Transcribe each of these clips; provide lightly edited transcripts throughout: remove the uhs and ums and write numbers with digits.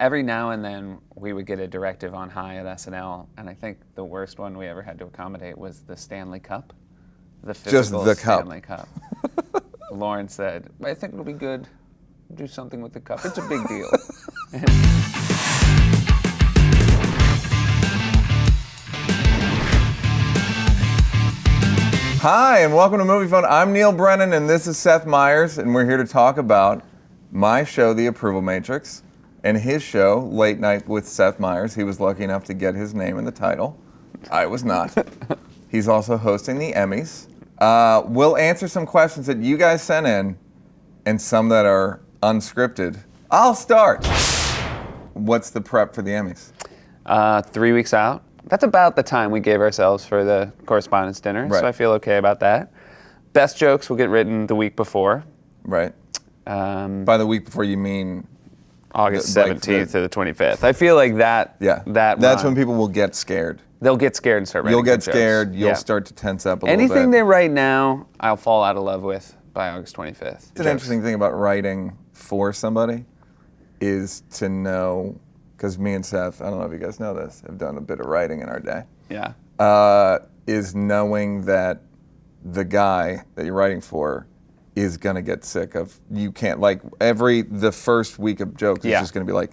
every now and then we would get a directive on high at SNL, and I think the worst one we ever had to accommodate was the Stanley Cup. The physical Just the cup. Stanley Cup. Lauren said, I think it'll be good to do something with the cup. It's a big deal. Hi, and welcome to Moviefone. I'm Neal Brennan, and this is Seth Meyers, and we're here to talk about my show, The Approval Matrix, and his show, Late Night with Seth Meyers. He was lucky enough to get his name in the title. I was not. He's also hosting the Emmys. We'll answer some questions that you guys sent in, and some that are unscripted. I'll start. What's the prep for the Emmys? 3 weeks out. That's about the time we gave ourselves for the correspondence dinner, Right. so I feel okay about that. Best jokes will get written the week before. Right. By the week before, you mean August like 17th to the 25th. I feel like that. Yeah. That That's run, when people will get scared. they'll get scared and start writing. You'll get good jokes. scared. You'll Yeah. start to tense up a little bit. Anything they write now, I'll fall out of love with by August 25th. It's an interesting thing about writing for somebody is to know, because me and Seth, I don't know if you guys know this, have done a bit of writing in our day. Yeah. Is knowing that the guy that you're writing for is gonna get sick of, you can't, like the first week of jokes is Yeah. just gonna be like,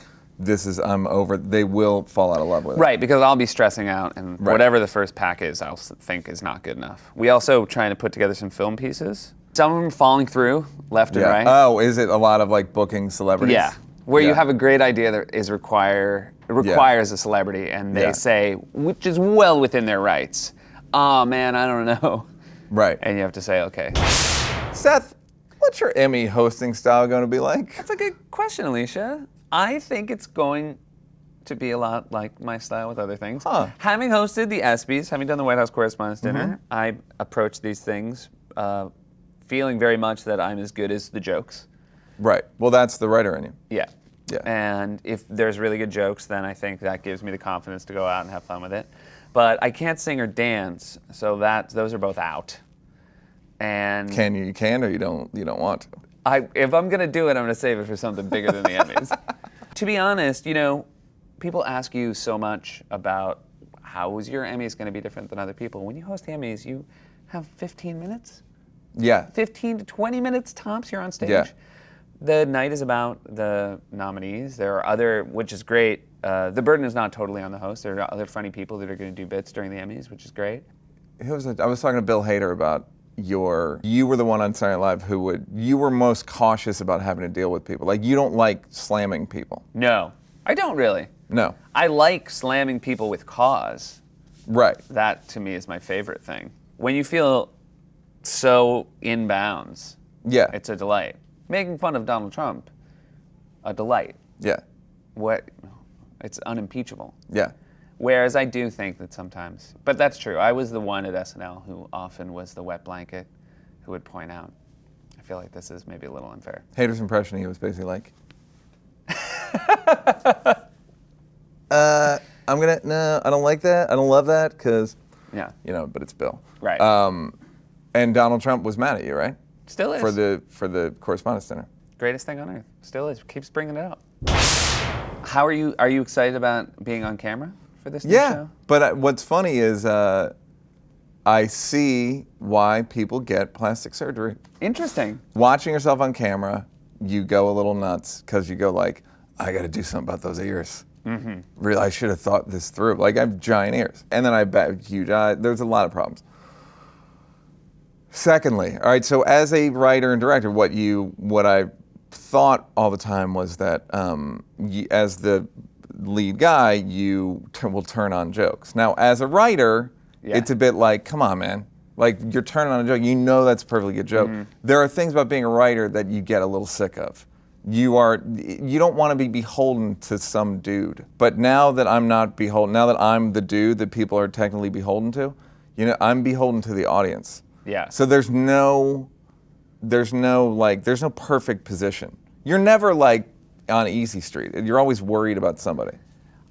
I'm over, they will fall out of love with it. Right, because I'll be stressing out, and Right. whatever the first pack is, I'll think is not good enough. We also trying to put together some film pieces. Some of them falling through left and Yeah. right. Oh, is it a lot of like booking celebrities? Yeah, where you Yeah. have a great idea that requires a celebrity, and they Yeah. say, which is well within their rights, oh man, I don't know. Right. And you have to say, okay. Seth, what's your Emmy hosting style gonna be like? That's a good question, Alicia. I think it's going to be a lot like my style with other things. Huh. Having hosted the ESPYs, having done the White House Correspondents' Dinner, I approach these things feeling very much that I'm as good as the jokes. Right. Well, that's the writer in you. Yeah. Yeah. And if there's really good jokes, then I think that gives me the confidence to go out and have fun with it. But I can't sing or dance, so those are both out. And Can you? You can, or you don't want to? if I'm gonna do it, I'm gonna save it for something bigger than the Emmys. To be honest, people ask you so much about how is your Emmys gonna be different than other people. When you host the Emmys, you have 15 minutes. Yeah. 15 to 20 minutes tops, you're on stage. Yeah. The night is about the nominees. There are other, which is great. The burden is not totally on the host. There are other funny people that are going to do bits during the Emmys, which is great. I was talking to Bill Hader about you were the one on Saturday Night Live you were most cautious about having to deal with people. Like, you don't like slamming people. No, I don't really. No. I like slamming people with cause. Right. That, to me, is my favorite thing. When you feel so in bounds, Yeah. it's a delight. Making fun of Donald Trump, a delight. Yeah. It's unimpeachable. Yeah. Whereas I do think that sometimes, but that's true. I was the one at SNL who often was the wet blanket who would point out, I feel like this is maybe a little unfair. Hader's impression, he was basically like, no, I don't like that. I don't love that, because, Yeah. but it's Bill. Right. And Donald Trump was mad at you, right? Still is. For the correspondence dinner. Greatest thing on earth. Still is. Keeps bringing it up. How are you? Are you excited about being on camera for this new show? But what's funny is I see why people get plastic surgery. Interesting. Watching yourself on camera, you go a little nuts because you go like, I got to do something about those ears. Mm-hmm. Really, I should have thought this through. Like, I have giant ears, and then I have huge eyes. There's a lot of problems. Secondly, all right, so as a writer and director, what I thought all the time was that as the lead guy, you will turn on jokes. Now, as a writer, it's a bit like, come on, man. Like, you're turning on a joke. You know that's a perfectly good joke. Mm-hmm. There are things about being a writer that you get a little sick of. You don't want to be beholden to some dude. But now that I'm not beholden, now that I'm the dude that people are technically beholden to, I'm beholden to the audience. Yeah. So there's no perfect position. You're never like on easy street. You're always worried about somebody.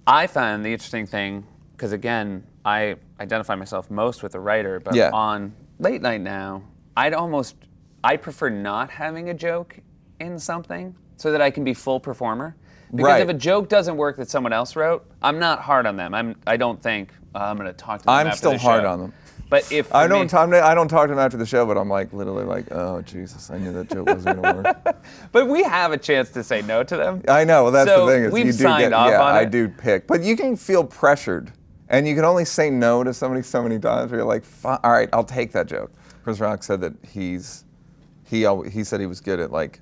I found the interesting thing, because again, I identify myself most with a writer, but on late night now, I prefer not having a joke in something so that I can be full performer. Because Right. if a joke doesn't work that someone else wrote, I'm not hard on them. I don't think I'm going to talk to them I'm after still the hard show. on them. But if I don't talk to them after the show, but I'm like literally like, oh Jesus, I knew that joke wasn't gonna work. But we have a chance to say no to them. I know. Well, that's So the thing is we've you do signed get. off Yeah, on I it. do pick, but you can feel pressured, and you can only say no to somebody so many times. Where you're like, all right, I'll take that joke. Chris Rock said that he said he was good at like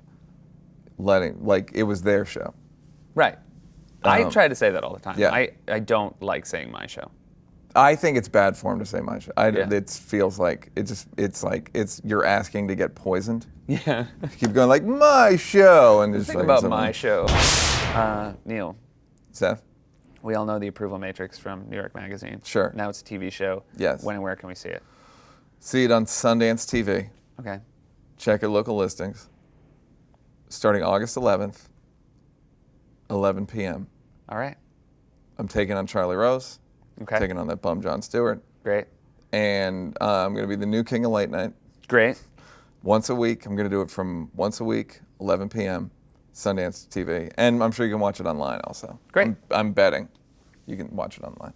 it was their show. Right. I try to say that all the time. Yeah. I don't like saying my show. I think it's bad form to say my show. Yeah. It feels like it's you're asking to get poisoned. Yeah. Keep going like my show and just Think like about something. my show. Neal, Seth. we all know the Approval Matrix from New York Magazine. Sure. Now it's a TV show. Yes. When and where can we see it? See it on Sundance TV. Okay. Check your local listings. Starting August 11th, 11 p.m. All right. I'm taking on Charlie Rose. Okay. Taking on that bum Jon Stewart. Great. And I'm going to be the new king of late night. Great. Once a week. I'm going to do it from once a week, 11 p.m., Sundance TV. And I'm sure you can watch it online also. Great. I'm betting you can watch it online.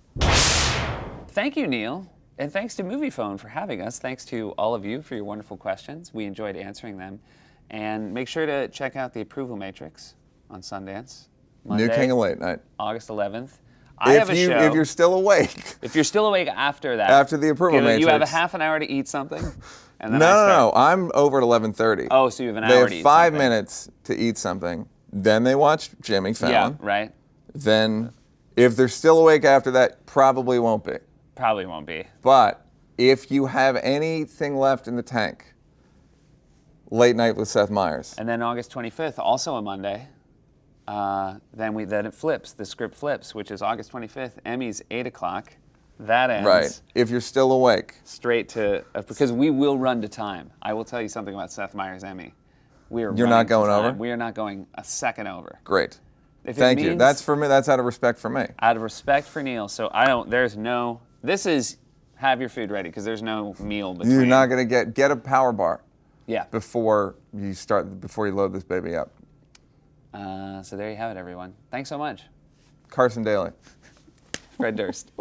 Thank you, Neal. And thanks to Moviefone for having us. Thanks to all of you for your wonderful questions. We enjoyed answering them. And make sure to check out the Approval Matrix on Sundance. Monday, New king of late night. August 11th. I have a show. If you're still awake. If you're still awake after that. After the Approval Matrix. You have a half an hour to eat something. And then No. I'm over at 11:30. Oh, so you have an They hour have to eat 5 something. minutes to eat something. Then they watch Jimmy Fallon. Yeah, right. Then, if they're still awake after that, probably won't be. Probably won't be. But if you have anything left in the tank, Late Night with Seth Meyers. And then August 25th, also a Monday. Then it flips. The script flips, which is August 25th. Emmys 8 o'clock. That ends. Right. If you're still awake. Straight to because we will run to time. I will tell you something about Seth Meyers' Emmy. You're not going over? We are not going a second over. Great. If it Thank you. means- That's for me. That's out of respect for me. Out of respect for Neal, so this is have your food ready because there's no meal between. You're not gonna get a power bar Yeah. before you load this baby up. So there you have it, everyone. Thanks so much. Carson Daly. Fred Durst.